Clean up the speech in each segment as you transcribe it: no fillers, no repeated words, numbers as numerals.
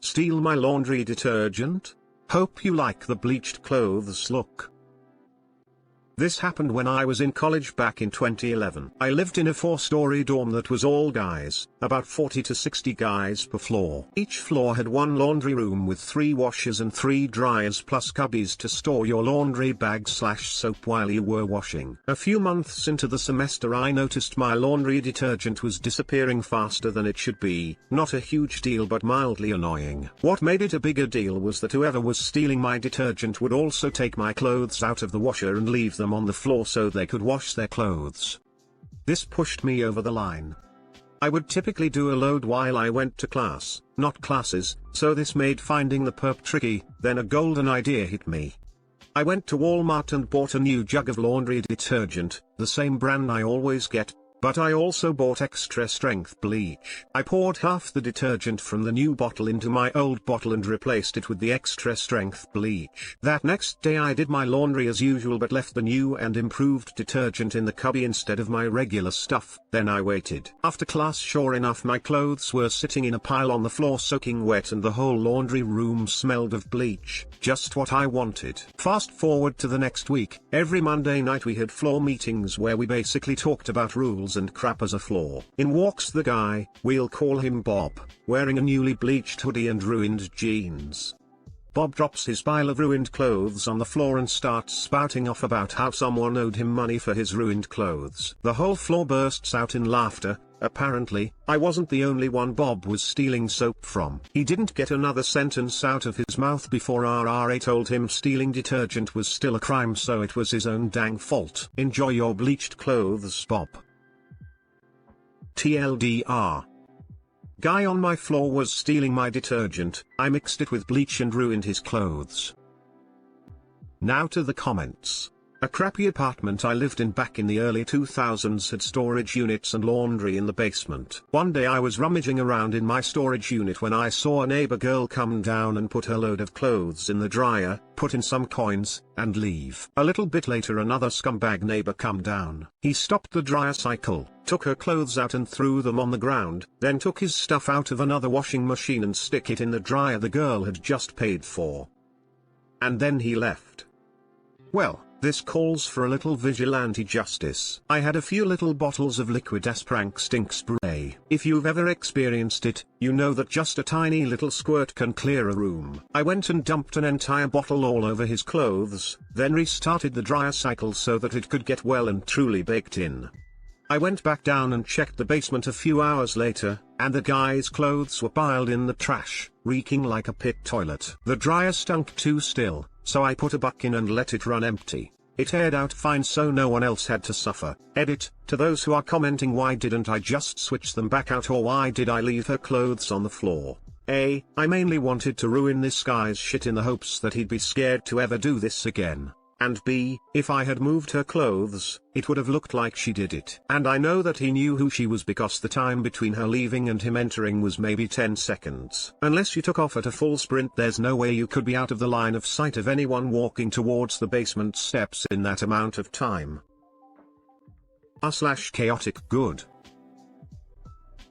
Steal my laundry detergent? Hope you like the bleached clothes look. This happened when I was in college back in 2011. I lived in a 4-story dorm that was all guys, about 40 to 60 guys per floor. Each floor had one laundry room with 3 washers and 3 dryers plus cubbies to store your laundry bag/soap while you were washing. A few months into the semester I noticed my laundry detergent was disappearing faster than it should be. Not a huge deal but mildly annoying. What made it a bigger deal was that whoever was stealing my detergent would also take my clothes out of the washer and leave them on the floor so they could wash their clothes. This pushed me over the line. I would typically do a load while I went to class, not classes, so this made finding the perp tricky. Then a golden idea hit me. I went to Walmart and bought a new jug of laundry detergent, the same brand I always get, but I also bought extra strength bleach. I poured half the detergent from the new bottle into my old bottle and replaced it with the extra strength bleach. That next day I did my laundry as usual but left the new and improved detergent in the cubby instead of my regular stuff. Then I waited. After class, sure enough, my clothes were sitting in a pile on the floor soaking wet and the whole laundry room smelled of bleach. Just what I wanted. Fast forward to the next week. Every Monday night we had floor meetings where we basically talked about rules and crap as a floor. In walks the guy, we'll call him Bob, wearing a newly bleached hoodie and ruined jeans. Bob drops his pile of ruined clothes on the floor and starts spouting off about how someone owed him money for his ruined clothes. The whole floor bursts out in laughter. Apparently, I wasn't the only one Bob was stealing soap from. He didn't get another sentence out of his mouth before RRA told him stealing detergent was still a crime, so it was his own dang fault. Enjoy your bleached clothes, Bob. TLDR. Guy on my floor was stealing my detergent. I mixed it with bleach and ruined his clothes. Now to the comments. A crappy apartment I lived in back in the early 2000s had storage units and laundry in the basement. One day I was rummaging around in my storage unit when I saw a neighbor girl come down and put her load of clothes in the dryer, put in some coins, and leave. A little bit later another scumbag neighbor come down. He stopped the dryer cycle, took her clothes out and threw them on the ground, then took his stuff out of another washing machine and stick it in the dryer the girl had just paid for. And then he left. Well, this calls for a little vigilante justice. I had a few little bottles of liquid prank stink spray. If you've ever experienced it, you know that just a tiny little squirt can clear a room. I went and dumped an entire bottle all over his clothes, then restarted the dryer cycle so that it could get well and truly baked in. I went back down and checked the basement a few hours later, and the guy's clothes were piled in the trash, reeking like a pit toilet. The dryer stunk too still, so I put a buck in and let it run empty. It aired out fine so no one else had to suffer. Edit, to those who are commenting why didn't I just switch them back out or why did I leave her clothes on the floor? A, I mainly wanted to ruin this guy's shit in the hopes that he'd be scared to ever do this again. And B, if I had moved her clothes, it would have looked like she did it. And I know that he knew who she was because the time between her leaving and him entering was maybe 10 seconds. Unless you took off at a full sprint, there's no way you could be out of the line of sight of anyone walking towards the basement steps in that amount of time. R/chaotic good.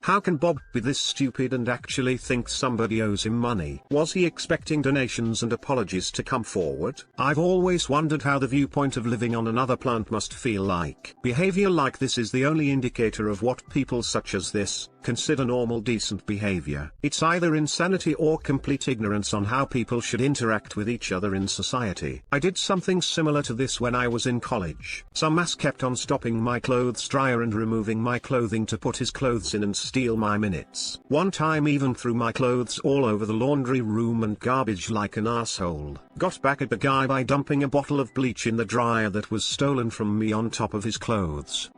How can Bob be this stupid and actually think somebody owes him money? Was he expecting donations and apologies to come forward? I've always wondered how the viewpoint of living on another planet must feel like. Behavior like this is the only indicator of what people such as this consider normal decent behavior. It's either insanity or complete ignorance on how people should interact with each other in society. I did something similar to this when I was in college. Some ass kept on stopping my clothes dryer and removing my clothing to put his clothes in and steal my minutes. One time even threw my clothes all over the laundry room and garbage like an asshole. Got back at the guy by dumping a bottle of bleach in the dryer that was stolen from me on top of his clothes.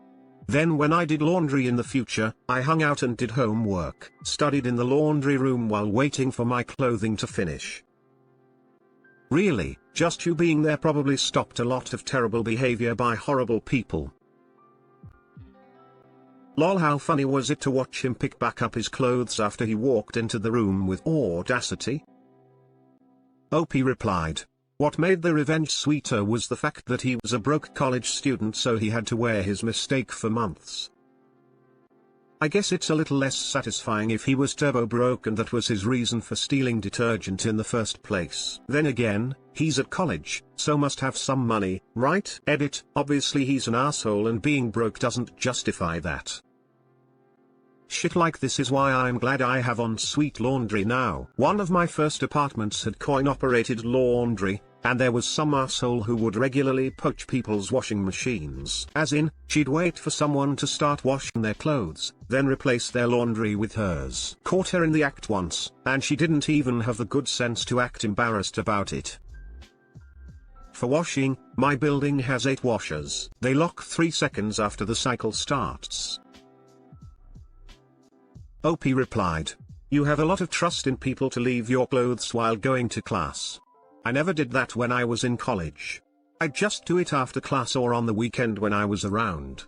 Then when I did laundry in the future, I hung out and did homework, studied in the laundry room while waiting for my clothing to finish. Really, just you being there probably stopped a lot of terrible behavior by horrible people. Lol, how funny was it to watch him pick back up his clothes after he walked into the room with audacity? OP replied. What made the revenge sweeter was the fact that he was a broke college student, so he had to wear his mistake for months. I guess it's a little less satisfying if he was turbo broke and that was his reason for stealing detergent in the first place. Then again, he's at college, so must have some money, right? Edit, obviously he's an asshole and being broke doesn't justify that. Shit like this is why I'm glad I have ensuite laundry now. One of my first apartments had coin-operated laundry, and there was some asshole who would regularly poach people's washing machines. As in, she'd wait for someone to start washing their clothes, then replace their laundry with hers. Caught her in the act once, and she didn't even have the good sense to act embarrassed about it. For washing, my building has 8 washers. They lock 3 seconds after the cycle starts. OP replied, "You have a lot of trust in people to leave your clothes while going to class. I never did that when I was in college. I'd just do it after class or on the weekend when I was around.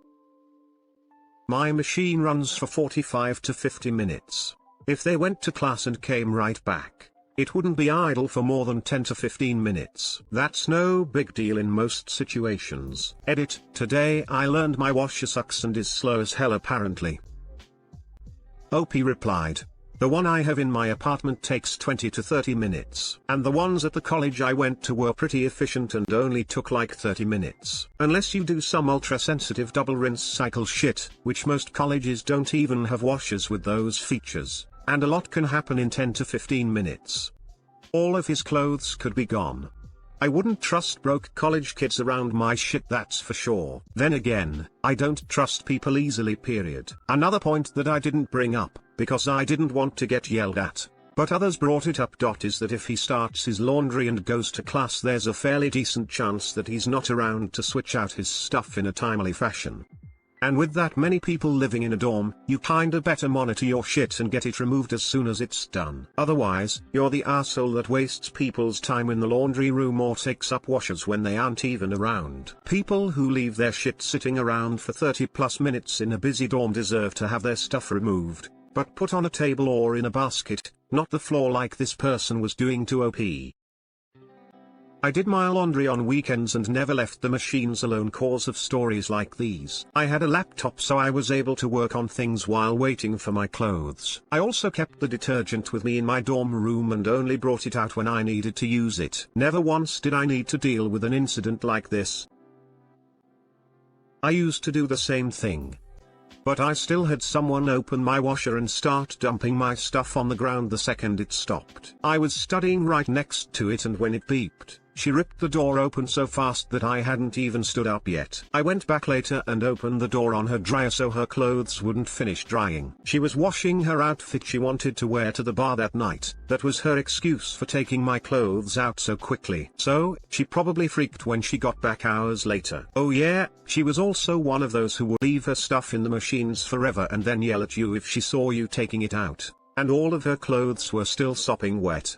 My machine runs for 45 to 50 minutes. If they went to class and came right back, it wouldn't be idle for more than 10 to 15 minutes. That's no big deal in most situations." Edit, today I learned my washer sucks and is slow as hell apparently. OP replied, "The one I have in my apartment takes 20 to 30 minutes. And the ones at the college I went to were pretty efficient and only took like 30 minutes. Unless you do some ultra-sensitive double rinse cycle shit, which most colleges don't even have washers with those features, and a lot can happen in 10 to 15 minutes. All of his clothes could be gone. I wouldn't trust broke college kids around my shit, that's for sure. Then again, I don't trust people easily period." Another point that I didn't bring up, because I didn't want to get yelled at, but others brought it up. Is that if he starts his laundry and goes to class, there's a fairly decent chance that he's not around to switch out his stuff in a timely fashion. And with that many people living in a dorm, you kinda better monitor your shit and get it removed as soon as it's done. Otherwise, you're the asshole that wastes people's time in the laundry room or takes up washers when they aren't even around. People who leave their shit sitting around for 30+ minutes in a busy dorm deserve to have their stuff removed, but put on a table or in a basket, not the floor like this person was doing to OP. I did my laundry on weekends and never left the machines alone cause of stories like these. I had a laptop so I was able to work on things while waiting for my clothes. I also kept the detergent with me in my dorm room and only brought it out when I needed to use it. Never once did I need to deal with an incident like this. I used to do the same thing. But I still had someone open my washer and start dumping my stuff on the ground the second it stopped. I was studying right next to it and when it beeped, she ripped the door open so fast that I hadn't even stood up yet. I went back later and opened the door on her dryer so her clothes wouldn't finish drying. She was washing her outfit she wanted to wear to the bar that night. That was her excuse for taking my clothes out so quickly. So, she probably freaked when she got back hours later. Oh yeah, she was also one of those who would leave her stuff in the machines forever and then yell at you if she saw you taking it out. And all of her clothes were still sopping wet.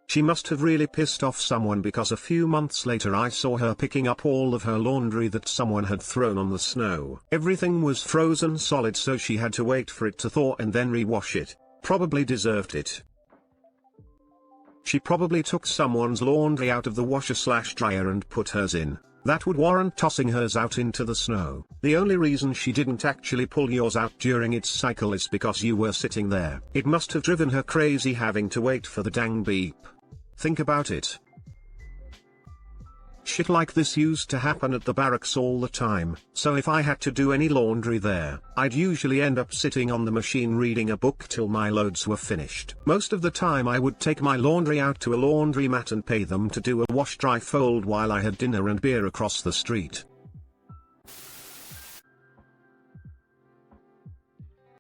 She must have really pissed off someone because a few months later I saw her picking up all of her laundry that someone had thrown on the snow. Everything was frozen solid so she had to wait for it to thaw and then rewash it. Probably deserved it. She probably took someone's laundry out of the washer/dryer and put hers in. That would warrant tossing hers out into the snow. The only reason she didn't actually pull yours out during its cycle is because you were sitting there. It must have driven her crazy having to wait for the dang beep. Think about it. Shit like this used to happen at the barracks all the time, so if I had to do any laundry there, I'd usually end up sitting on the machine reading a book till my loads were finished. Most of the time I would take my laundry out to a laundromat and pay them to do a wash-dry fold while I had dinner and beer across the street.